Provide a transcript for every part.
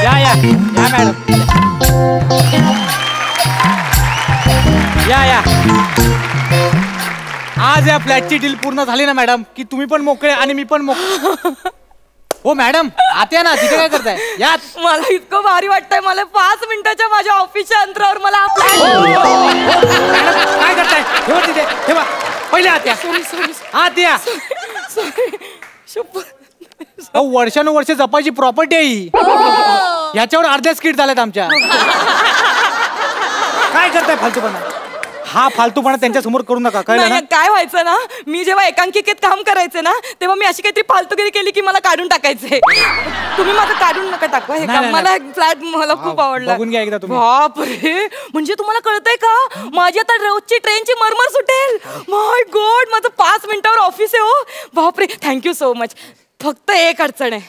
या या या मॅडम या या. आज या फ्लॅटची डील पूर्ण झाली ना मॅडम की तुम्ही पण मोकळे आणि मी पण मोकळे. हो मॅडम आत या ना. तिथे काय करताय? यात. मला इतकं भारी वाटतंय. मला 5 मिनिटाच्या माझ्या ऑफिसच्या अंतरावर मला मॅडम काय करताय? ठेवा तिथे ठेवा. पहिले आत या. सॉरी आत या. वर्षानुवर्ष जपायची प्रॉपर्टी आहे ही. याच्यावर अर्ध्या स्किट झाल्यात आमच्या. काय करताय फालतूपणा? हा फालतूपणा त्यांच्या समोर करू नका. कळलं ना? काय व्हायचं ना, मी जेव्हा एकांकिकेत काम करायचे ना तेव्हा मी अशी काहीतरी फालतूगिरी केली की मला काढून टाकायचे. तुम्ही माझं काढून नका टाकवा हे काम. मला फ्लॅट मला खूप आवडला. बघून घ्या एकदा तुम्ही. बापरे, म्हणजे तुम्हाला कळतंय का माझी आता रोजची ट्रेनची मरमर सुटेल. माय गॉड, माझं 5 मिनिटावर ऑफिस आहे. हो बापरे, थँक्यू सो मच. फक्त एक अडचण आहे,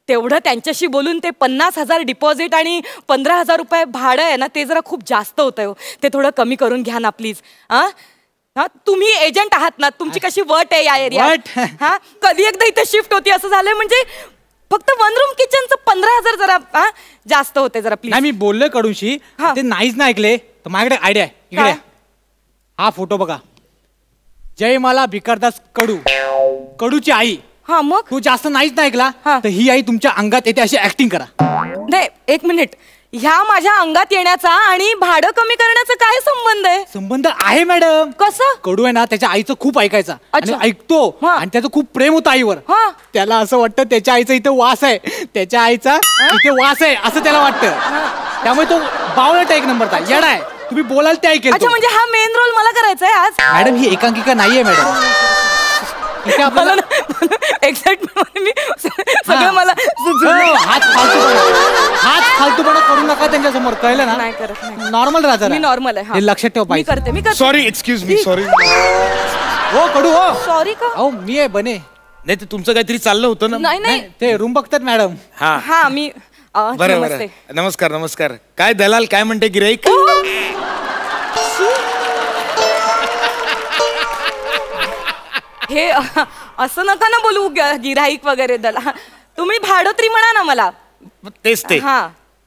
तेवढं त्यांच्याशी बोलून ते 50,000 डिपॉझिट आणि 15,000 रुपये भाडं आहे ना, ते जरा खूप जास्त होतंय हो. ते थोडं कमी करून घ्या ना प्लीज. हा तुम्ही एजंट आहात ना, तुमची कशी वट आहे या एरियात. हा कधी एकदा इथे शिफ्ट होती असं झालंय. म्हणजे फक्त 1 रूम किचनचं 15,000 जरा जास्त होते जरा प्लीज. मी बोललोय कडूशी, ते नाहीच ना ऐकले. तर माझ्याकडे आयडिया आहे. इकडे हा फोटो बघा. जयमाला भिकारदास कडू, कडूची आई. हा मग तू जास्त नाहीच ना ऐकला तर ही आई तुमच्या अंगात येते अशी ऍक्टिंग करा. नाही एक मिनिट, ह्या माझ्या अंगात येण्याचा आणि भाडं कमी करण्याचा काय संबंध आहे? संबंध आहे मॅडम. कसं? कडू आहे ना त्याच्या आईचं खूप ऐकायचा आणि ऐकतो आणि त्याचं खूप प्रेम होतं आईवर. त्याला असं वाटतं त्याच्या आईचा इथे वास आहे, त्याच्या आईचा इथे वास आहे असं त्याला वाटतं. त्यामुळे तो बावळट एक नंबरचा येडा आहे. तुम्ही बोलाल ते ऐकेल. अच्छा, म्हणजे हा मेन रोल मला करायचा आहे आज? मॅडम ही एकांकिका नाहीये मॅडम. सगळं मला हात फालतूपणा करू नका त्यांच्या समोर. कळलं ना? नाही करत. नॉर्मल राहा. मी नॉर्मल आहे. हे लक्षात ठेव पाहिजे. मी करते. Sorry, excuse me. सॉरी. हो कडू हो. सॉरी का? अहो मी आहे बने. नाही ते तुमचं काहीतरी चाललं होतं ना. नाही ते रूम बघतात मॅडम. हा मी बरं. नमस्कार नमस्कार. काय दलाल काय म्हणते गिराईक? हे असं नका ना बोलू गिराईक वगैरे दला. तुम्ही भाडं तरी म्हणा ना मला. तेच ते.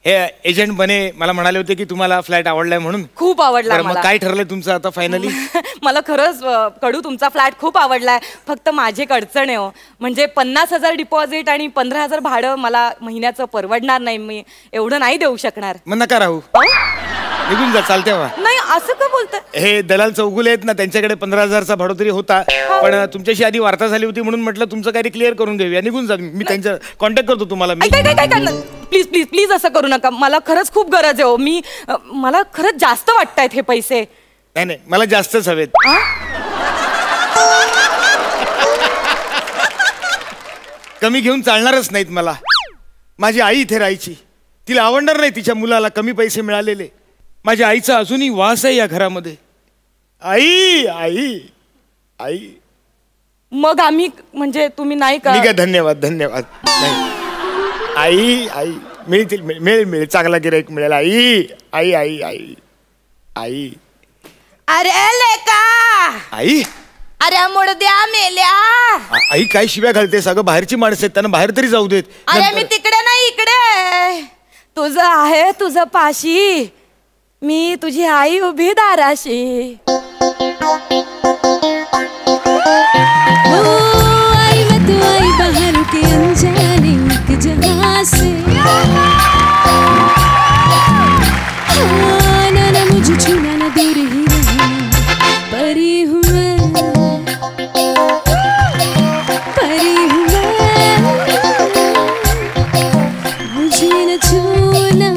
हे एजंट बने मला म्हणाले होते की तुम्हाला फ्लॅट आवडलाय म्हणून. खूप आवडला. मग काय ठरलंय तुमचं आता फायनली? मला खरंच कडू तुमचा फ्लॅट खूप आवडलाय. फक्त माझी एक अडचण आहे हो. म्हणजे 50,000 डिपॉझिट आणि 15,000 भाडं मला महिन्याचं परवडणार नाही. मी एवढं नाही देऊ शकणार. मग नका राहू, निघून जा. चालते वा. नाही असं का बोलताय? हे दलाल चौगुले आहेत ना, त्यांच्याकडे 15,000चा भाडोतरी होता. पण तुमच्याशी आधी वार्ता झाली होती म्हणून म्हटलं तुमचं काही क्लिअर करून देऊया. निघून जा. मी त्यांच्या कॉन्टॅक्ट करतो तुम्हाला. प्लीज प्लीज प्लीज असं करू नका. मला खरंच खूप गरज आहे हो. मला खरंच जास्त वाटतायत हे पैसे. नाही मला जास्तच हवेत. कमी घेऊन चालणारच नाहीत मला. माझी आई इथे राहायची, तिला आवडणार नाही तिच्या मुलाला कमी पैसे मिळालेले. माझ्या आईचा अजूनही वास आहे या घरामध्ये. आई आई आई. मग आम्ही म्हणजे तुम्ही नाही का? ठीक आहे, धन्यवाद धन्यवाद. नाही आई आई मिळतील, मिळेल चांगला गिराईक मिळेल. आई आई आई आई आई. अरे लेका. आई. अरे मुडद्या मेल्या. आई काय शिव्या घालते? सगळं बाहेरची माणसं आहेत, त्यांना बाहेर तरी जाऊ देत. अरे मी तिकडे नाही इकडे. तुझं आहे तुझं पाशी, मी तुझी आई उभी दाराशी. आई मैं तो आई बाहर के अनजाने एक जहां से. ना ना मुझे छूना ना दूर ही रहना. परी हूँ मैं, परी हूँ मैं. मुझे न छूना.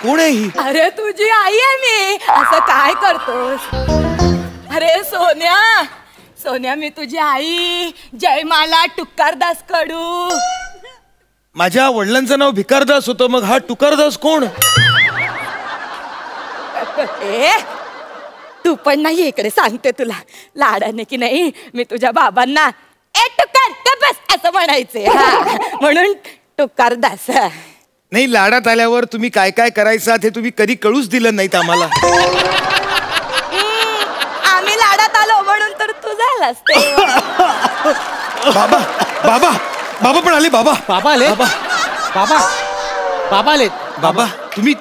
कोण आहे ही? अरे तुझी आई आहे मी. असं काय करतोस? अरे सोन्या, सोन्या मी तुझी आई जयमाला टुकारदास कडू. माझ्या वडिलांचं नाव भिकारदास होतं, मग हा टुकारदास कोण? ए तू पण नाही इकडे. सांगते तुला लाडाने की नाही मी तुझ्या बाबांना ए टुकार बस असं म्हणायचे, म्हणून टुकारदास. नाही, लाडात आल्यावर तुम्ही काय काय करायचं हे तुम्ही कधी कळूच दिलं नाहीत आम्हाला. आम्ही लाडात आलो म्हणून तर तुझा असते. बाबा बाबा बाबा पण आले. बाबा बाबा आले. बाबा बाबा बाबा आलेत. बाबा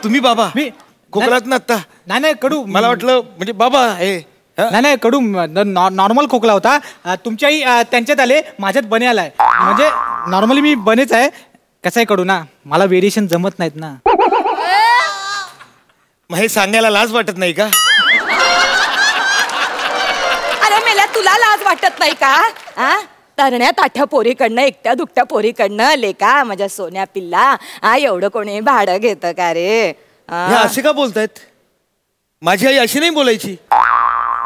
तुम्ही बाबा मी खोकलात ना आता. नाही कडू मला वाटलं म्हणजे बाबा हे नाही कडू नॉर्मल खोकला होता. तुमच्या आई त्यांच्यात आले, माझ्यात बने आलाय. म्हणजे नॉर्मली मी बनेच आहे. कसं आहे कडू ना, मला व्हेरिएशन जमत नाहीत ना. मग हे सांगायला लाज वाटत नाही का? अरे मेल्या, तुला लाज वाटत नाही का? तरण्या ताठ्या पोरीकडनं, एकट्या दुकट्या पोरीकडनं आले का माझ्या सोन्या पिल्ला? एवढं कोणी भाडं घेतं का रे? हे असे का बोलतायत? माझी आई अशी नाही बोलायची.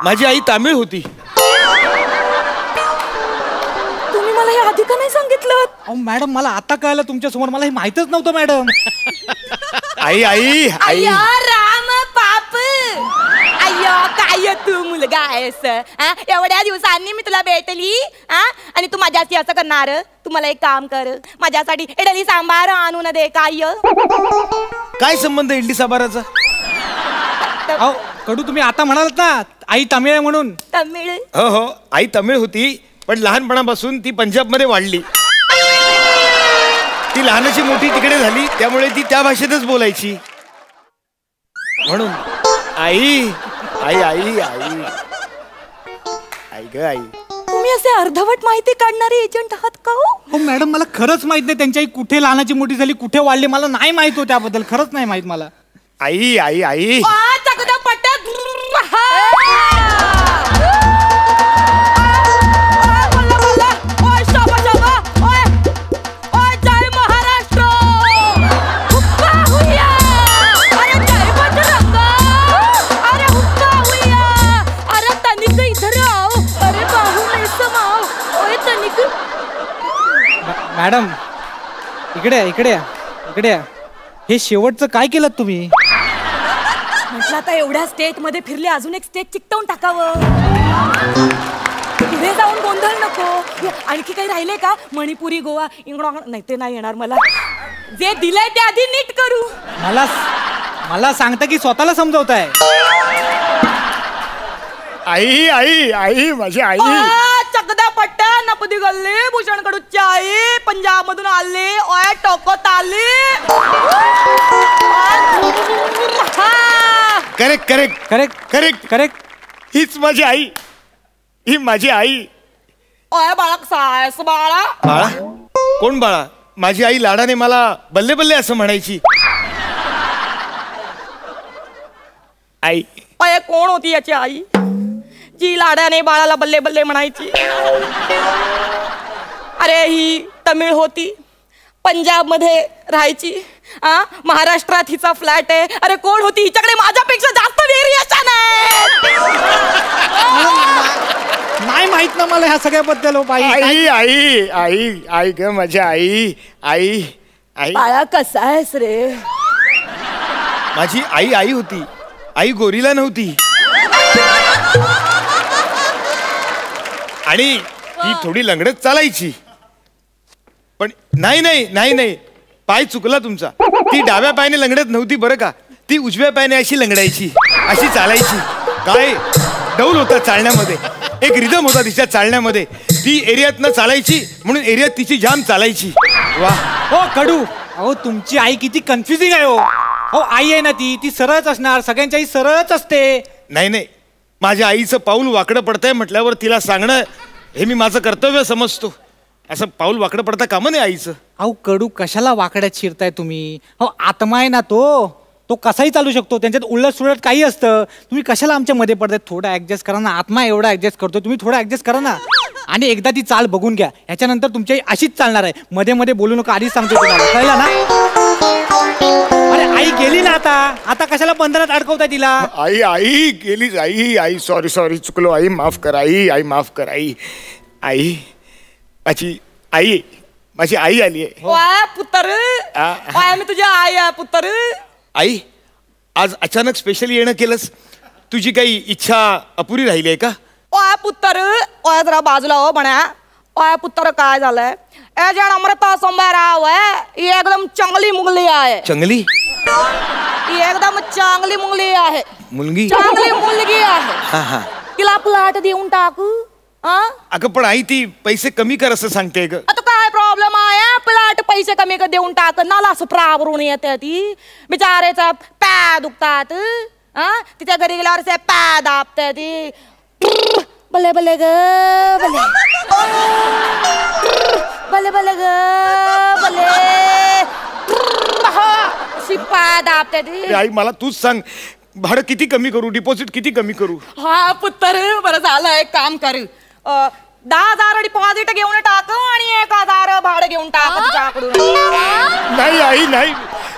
माझी आई तामिळ होती. तुम्ही मला हे आधी का नाही सांगितलं? अहो मॅडम, मला आता कळलं तुमच्या समोर. मला हे माहितच नव्हतं मॅडम. आई आई आई राम पाप. अय्यो काय तू मुलगा आहेस? एवढ्या दिवसांनी मी तुला भेटली आणि तू माझ्याशी असं करणार? तू मला एक काम कर, माझ्यासाठी इडली सांबार आणून दे. काय संबंध इडली सांबाराचा? अहो कडू, तुम्ही आता म्हणालात ना आई तमिळ आहे म्हणून. तमिळ? हो आई तमिळ होती, पण लहानपणापासून ती पंजाब मध्ये वाढली. ती लहानाची मोठी तिकडे झाली, त्यामुळे ती त्या भाषेतच बोलायची. म्हणून आई आई आई आई आई ग आई. तुम्ही असे अर्धवट माहिती काढणारे एजंट आहात का? हो मॅडम, मला खरंच माहित नाही त्यांची आई कुठे लहानाची मोठी झाली, कुठे वाढली. मला नाही माहित हो त्याबद्दल. खरंच नाही माहित मला. आई आई आई मॅडम इकडे इकडे इकडे. हे शेवटचं काय केलं तुम्ही? म्हटलं आता एवढ्या स्टेट मध्ये फिरले, अजून एक स्टेट चिकटवून टाकावं. पुढे जाऊन गोंधळ नको. आणखी काही राहिले का? मणिपुरी, गोवा, इंग्लंड? नाही, ते नाही येणार मला. जे दिलंय ते आधी नीट करू. मला सांगता की स्वतःला समजवताय? आई आई आई माझी आई. चकदा पट्ट्या, नपदी गल्ली, भूषण कडूची आई, पंजाब मधून आली, ओय टोकत आली. Correct correct correct correct correct. हीच माझी आई. ही माझी आई. ओय बाळा, सायस बाळा. बाळा? कोण बाळा? माझी आई लाडाने मला बल्ले बल्ले असं म्हणायची. आई. ओय कोण होती याची आई, जी लाडाने बाळाला बल्ले बल्ले म्हणायची? अरे ही तमिळ होती, पंजाब मध्ये राहायची. महाराष्ट्रात हिचा फ्लॅट आहे. अरे कोण होती? हिच्याकडे माझ्यापेक्षा जास्त व्हेरिएशन आहे. नाही माहित ना मला ह्या सगळ्याबद्दल. हो बाई. आई आई आई आई ग माझी आई आई आई. बाळा कसा आहेस रे? माझी आई आई होती. आई गोरीला नव्हती. आणि ती थोडी लंगडत चालायची. पण नाही नाही नाही नाही, पाय चुकला तुमचा. ती डाव्या पायाने लंगडत नव्हती बरं का. ती उजव्या पायाने अशी लंगडायची, अशी चालायची. काय डौल होता चालण्यामध्ये, एक रिदम होता तिच्या चालण्यामध्ये. ती एरियातनं चालायची म्हणून एरियात तिची जाम चालायची. वा हो कडू, अहो तुमची आई किती कन्फ्युजिंग आहे. हो आई आहे ना, ती सरळच असणार. सगळ्यांची आई सरळच असते. नाही नाही, माझ्या आईचं पाऊल वाकडं पडतंय म्हटल्यावर तिला सांगणं हे मी माझं कर्तव्य समजतो. असं पाऊल वाकडं पडता कामा नाही आईचं. अहो कडू, कशाला वाकड्यात शिरताय तुम्ही? हो आत्मा आहे ना तो कसाही चालू शकतो. त्यांच्यात उलट सुलट काही असतं. तुम्ही कशाला आमच्या मध्ये पडताय? थोडं ऍडजस्ट करा ना. आत्मा एवढा ऍडजस्ट करतो, तुम्ही थोडं ऍडजस्ट करा ना. आणि एकदा ती चाल बघून घ्या, ह्याच्यानंतर तुमची आई अशीच चालणार आहे. मध्ये मध्ये बोलू नका, आधीच सांगतो तुम्हाला. कळलं ना? अरे आई गेली ना आता कशाला बंधनात अडकवताय तिला? आई आई गेलीच. आई आई सॉरी सॉरी चुकलो. आई माफ कर. आई आई माफ कर. आई आई माझी आई आली आहे. पुत्र, मी तुझ्या आई आहे पुत्र. आई, आज अचानक स्पेशल येणं केलंस? तुझी काही इच्छा अपुरी राहिली आहे का? ओय पुत्र, ओय जरा बाजूला हो म्हणा. ओय पुत्र, काय झालंय? एजंट अमृता सोमवारराव आहे. ही एकदम चांगली मुलगी आहे. चांगली? ही एकदम चांगली मुलगी आहे. मुलगी? चांगली मुलगी आहे. तिला प्लॉट देऊन टाकू. अगं पण आई ती पैसे कमी कर असं सांगते ग. आता काय प्रॉब्लेम आहे प्लॅट पैसे कमी देऊन टाक नाला असं प्रावरून येते ती बिचारायचा पॅ दुखतात तिच्या घरी गेल्यावर ते पॅ दाबते ती बले बले ग बले बले बले ग बले शिपा दाबते ती. आई मला तूच सांग भाडं किती कमी करू डिपॉझिट किती कमी करू. हा पुत्र बरं झालं एक काम कर 10,000 डिपॉझिट घेऊन टाक आणि 1,000 भाडं घेऊन टाक तुझ्याकडून. नाही आई नाही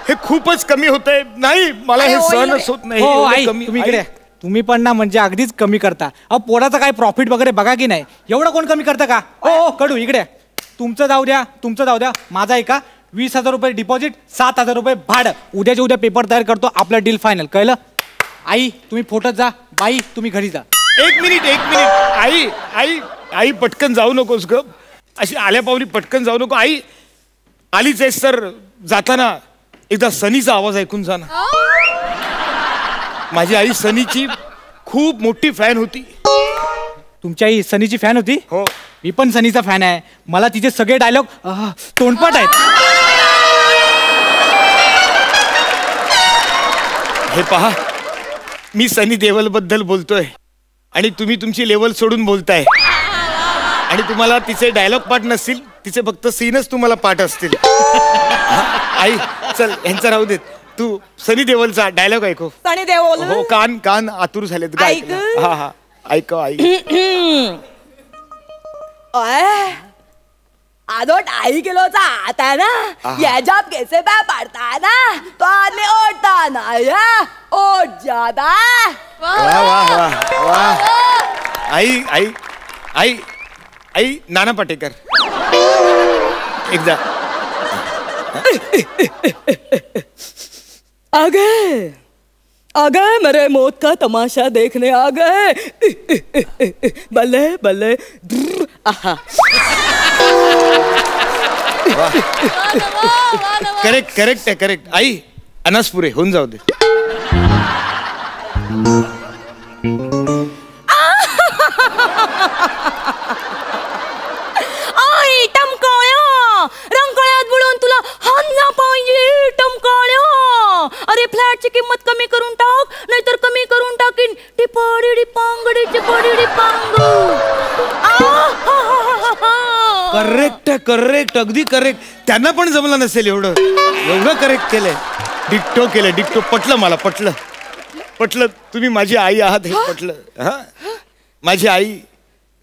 हे खूपच कमी होतंय. नाही मला हे सहनच होत नाही. हो आई तुम्ही इकडे तुम्ही पण ना म्हणजे अगदीच कमी करता. अहो पोराचं काय प्रॉफिट वगैरे बघा की नाही एवढं कोण कमी करतं का. हो कडू इकडे तुमचं जाऊ द्या माझा आहे का 20,000 रुपये डिपॉझिट 7,000 रुपये भाडं उद्याच्या उद्या पेपर तयार करतो आपला डील फायनल कळलं. आई तुम्ही फोटोत जा बाई तुम्ही घरी जा. एक मिनिट आई आई आई पटकन जाऊ नकोस ग अशी आल्या पावली पटकन जाऊ नको. आई आलीच आहेस तर जाताना एकदा सनीचा आवाज ऐकून जा ना. माझी आई सनीची खूप मोठी फॅन होती. तुमची आई सनीची फॅन होती. हो मी पण सनीचा फॅन आहे. मला तिचे सगळे डायलॉग तोंडपाठ आहेत. हे पहा मी सनी देओल बद्दल बोलतोय आणि तुम्ही तुमची लेवल सोडून बोलताय आणि तुम्हाला तिचे डायलॉग पाठ नसतील तिचे फक्त सीनच तुम्हाला पाठ असतील. आई चल यांचा राहू देत तू सनी देओलचा डायलॉग ऐकव. सनी देओल हो कान आतुर झालेत. ऐक. हा ऐक आई. आदो 2.5 किलोचा आता ना याच्यात कैसे पै पड़ता ना तो आदमी ओढ़ता ना या ओढ़ जाता. वाह वाह वाह वाह. आई आई आई आई नाना पाटेकर एकदा आ गए मेरे मौत का तमाशा देखने आ गए बल्ले बल्ले आहा. करेक्ट आई अनासपुरे होऊन जाऊ दे. आई टमकाळ्या रंकाळ्यात बुडून तुला हाणला पाहिजे टमकाळ्या. अरे फ्लॅटची किंमत कमी करून टाक नाहीतर कमी करून टाकीन टिपाडी डिपांगडी चिपाडी डिपांग. करेक्ट अगदी करेक्ट. त्यांना पण जमलं नसेल एवढं करेक्ट केलंय. डिक्टो पटलं मला पटलं तुम्ही माझी आई आहात हे पटलं. हा माझी आई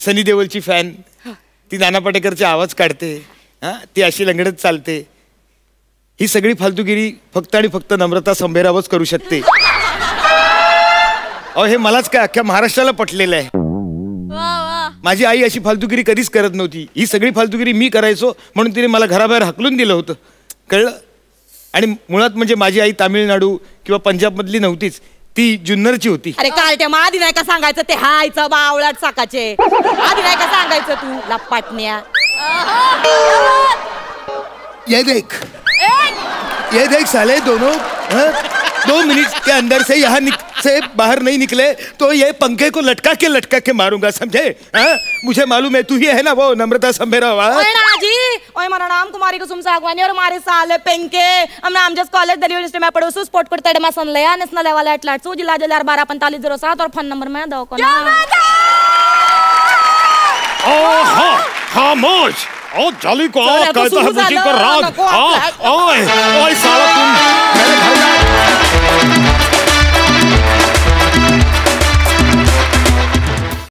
सनी देओलची फॅन ती नाना पाटेकरचे आवाज काढते. हा ती अशी लंगडत चालते. ही सगळी फालतूगिरी फक्त आणि फक्त नम्रता संभेरावच करू शकते. अहो हे मलाच काय अख्ख्या महाराष्ट्राला पटलेलं आहे. माझी आई अशी फालतूगिरी कधीच करत नव्हती. ही सगळी फालतूगिरी मी करायचो म्हणून तिने मला घराबाहेर हाकलून दिलं होतं कळलं. आणि मुळात म्हणजे माझी आई तामिळनाडू किंवा पंजाब मधली नव्हतीच ती जुन्नरची होती. अरे कालच्या मग आधी नाही का सांगायचं ते हायचं बावळाट साकाचे आधी नाही का सांगायचं तू लपाटण्या. ये देख साले दोनों 2 मिनट के अंदर से यहाँ से बाहर नहीं निकले तो ये पंखे को लटका के मारूंगा समझे. मुझे मालूम है तू ही है ना वो नम्रता संभेरा. ओए मेरा नाम कुमारी कुसुम सागवानी और हमारे साल पेंके हमने आमजस कॉलेज दिल्ली यूनिवर्सिटी में पढ़ो स्पोर्ट करते हैं मसन ले नेशनल लेवल एटलेट सो जिला 124507 और फोन नंबर में दो को खामोश. ओ जाली को कहता है मुझे को राग. ओए